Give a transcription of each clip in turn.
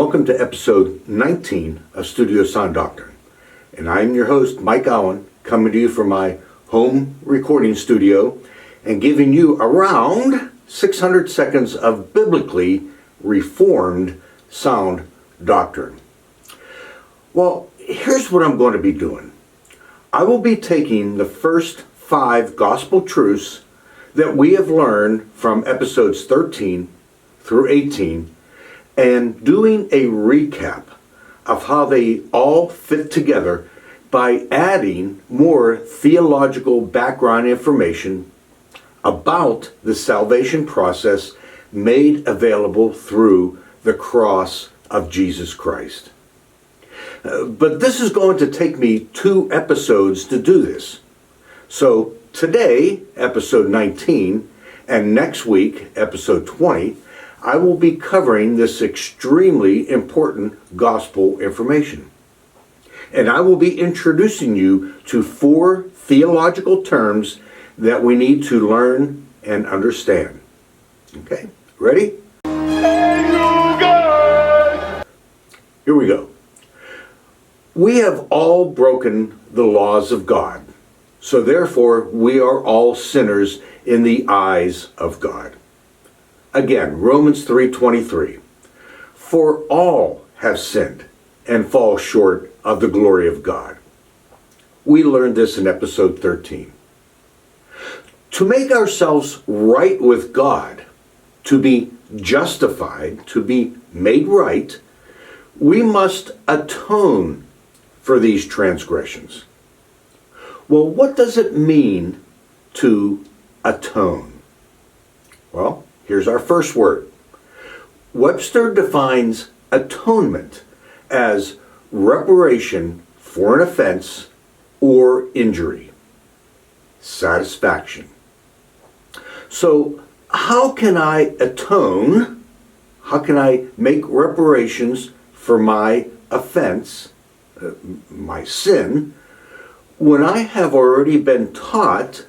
welcome to episode 19 of Studio Sound Doctrine. And I'm your host, Mike Auen, coming to you from my home recording studio and giving you around 600 seconds of biblically reformed sound doctrine. Well, here's what I'm going to be doing. I will be taking the first 5 gospel truths that we have learned from episodes 13 through 18 and doing a recap of how they all fit together by adding more theological background information about the salvation process made available through the cross of Jesus Christ. But this is going to take me 2 episodes to do this. So today, episode 19, and next week, episode 20, I will be covering this extremely important gospel information. And I will be introducing you to 4 theological terms that we need to learn and understand. Okay, ready? Here we go. We have all broken the laws of God, so therefore we are all sinners in the eyes of God. Again, Romans 3:23. For all have sinned and fall short of the glory of God. We learned this in episode 13. To make ourselves right with God, to be justified, to be made right, we must atone for these transgressions. Well, what does it mean to atone? Well, here's our first word. Webster defines atonement as reparation for an offense or injury. Satisfaction. So, how can I atone? How can I make reparations for my offense, my sin, when I have already been taught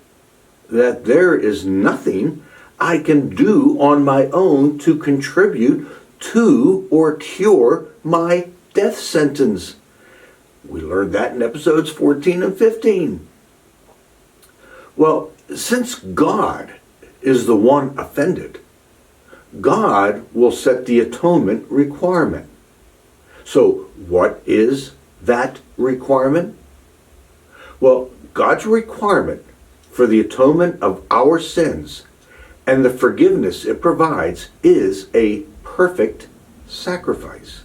that there is nothing I can do on my own to contribute to or cure my death sentence? We learned that in episodes 14 and 15. Well, since God is the one offended, God will set the atonement requirement. So, what is that requirement? Well, God's requirement for the atonement of our sins and the forgiveness it provides is a perfect sacrifice.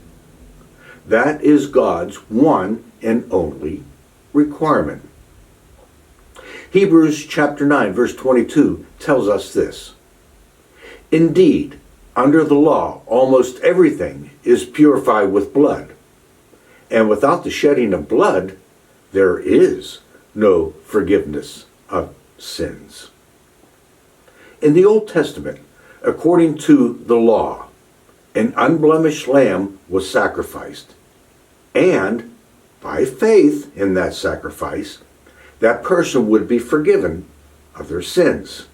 That is God's one and only requirement. Hebrews chapter 9, verse 22 tells us this. Indeed, under the law, almost everything is purified with blood, and without the shedding of blood, there is no forgiveness of sins. In the Old Testament, according to the law, an unblemished lamb was sacrificed, and by faith in that sacrifice, that person would be forgiven of their sins.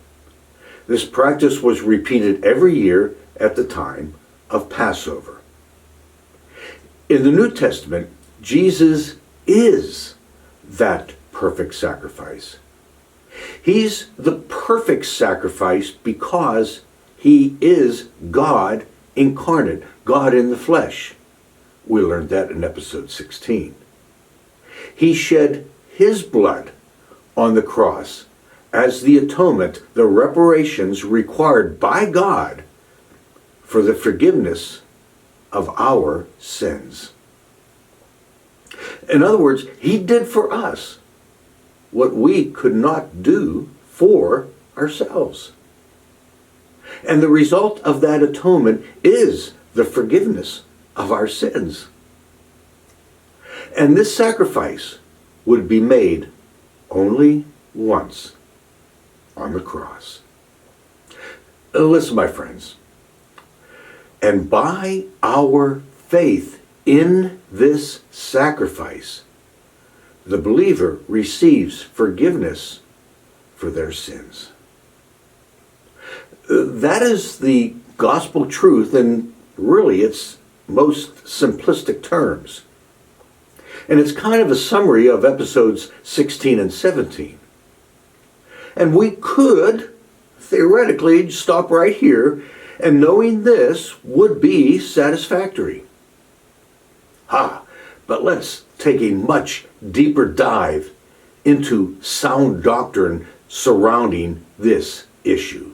This practice was repeated every year at the time of Passover. In the New Testament, Jesus is that perfect sacrifice. He's the perfect sacrifice because he is God incarnate, God in the flesh. We learned that in episode 16. He shed his blood on the cross as the atonement, the reparations required by God for the forgiveness of our sins. In other words, he did for us what we could not do for ourselves. And the result of that atonement is the forgiveness of our sins. And this sacrifice would be made only once on the cross. Listen, my friends, and by our faith in this sacrifice, the believer receives forgiveness for their sins. That is the gospel truth, and really it's most simplistic terms. And it's kind of a summary of episodes 16 and 17. And we could, theoretically, stop right here, and knowing this would be satisfactory. But let's take a much deeper dive into sound doctrine surrounding this issue.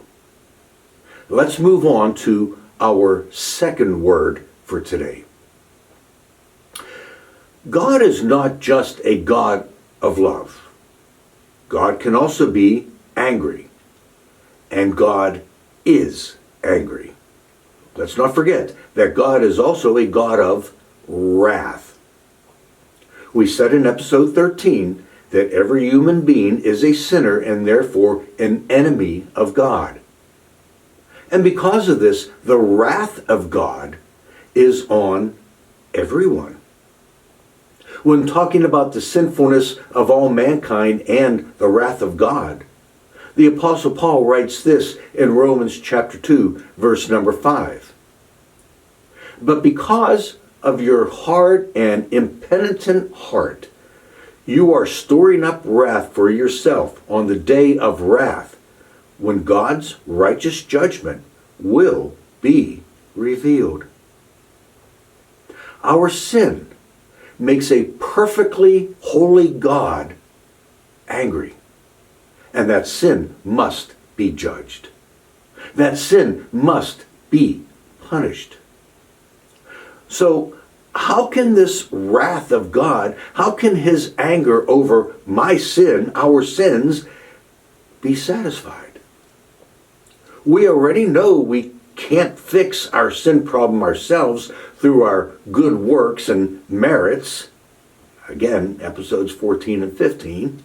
Let's move on to our second word for today. God is not just a God of love. God can also be angry. And God is angry. Let's not forget that God is also a God of wrath. We said in episode 13 that every human being is a sinner and therefore an enemy of God. And because of this, the wrath of God is on everyone. When talking about the sinfulness of all mankind and the wrath of God, the Apostle Paul writes this in Romans chapter 2, verse number 5. But because of your hard and impenitent heart, you are storing up wrath for yourself on the day of wrath, when God's righteous judgment will be revealed. Our sin makes a perfectly holy God angry, and that sin must be judged. That sin must be punished. So, how can this wrath of God, how can his anger over my sin, our sins, be satisfied? We already know we can't fix our sin problem ourselves through our good works and merits. Again, episodes 14 and 15.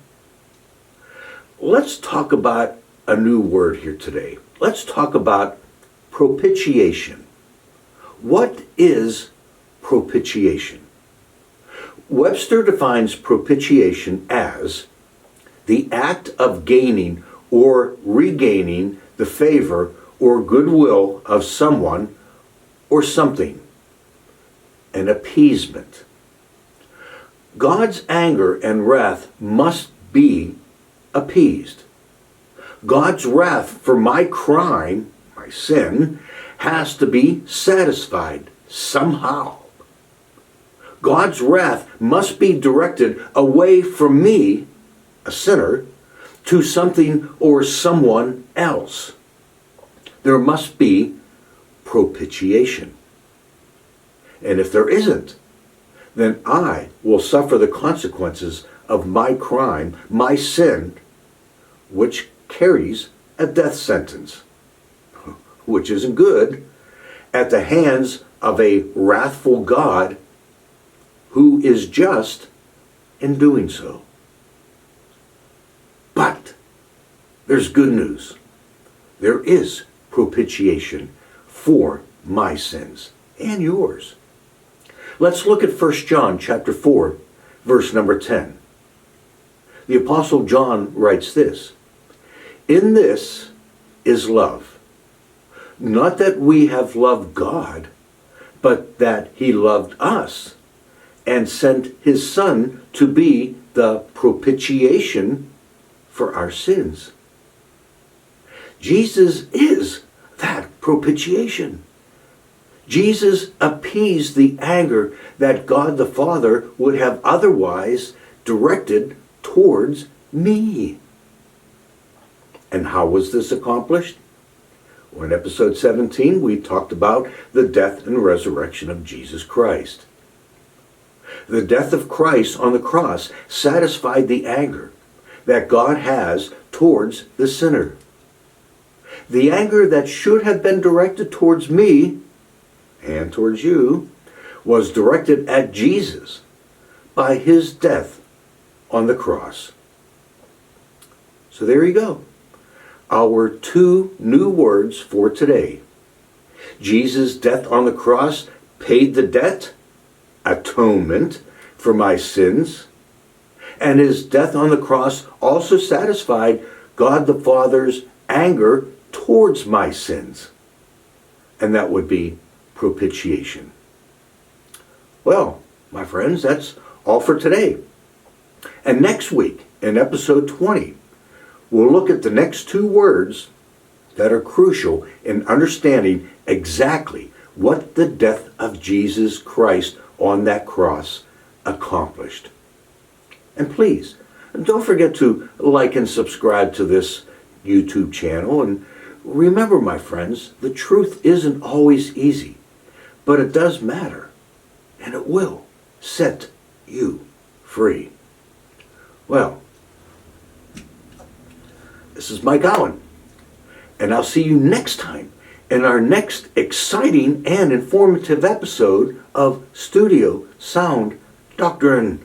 Let's talk about a new word here today. Let's talk about propitiation. What is propitiation? Webster defines propitiation as the act of gaining or regaining the favor or goodwill of someone or something, an appeasement. God's anger and wrath must be appeased. God's wrath for my crime, my sin, has to be satisfied somehow. God's wrath must be directed away from me, a sinner, to something or someone else. There must be propitiation. And if there isn't, then I will suffer the consequences of my crime, my sin, which carries a death sentence, which isn't good, at the hands of a wrathful God who is just in doing so. But there's good news. There is propitiation for my sins and yours. Let's look at 1 John chapter 4, verse number 10. The Apostle John writes this: "In this is love, not that we have loved God, but that he loved us and sent his Son to be the propitiation for our sins." Jesus is that propitiation. Jesus appeased the anger that God the Father would have otherwise directed towards me. And how was this accomplished? Well, in episode 17, we talked about the death and resurrection of Jesus Christ. The death of Christ on the cross satisfied the anger that God has towards the sinner. The anger that should have been directed towards me and towards you was directed at Jesus by his death on the cross. So there you go. Our two new words for today. Jesus' death on the cross paid the debt, atonement, for my sins, and his death on the cross also satisfied God the Father's anger towards my sins. And that would be propitiation. Well, my friends, that's all for today. And next week, in episode 20, we'll look at the next two words that are crucial in understanding exactly what the death of Jesus Christ on that cross accomplished. And please, don't forget to like and subscribe to this YouTube channel. And remember, my friends, the truth isn't always easy, but it does matter, and it will set you free. Well, this is Mike Auen, and I'll see you next time in our next exciting and informative episode of Studio Sound Doctrine.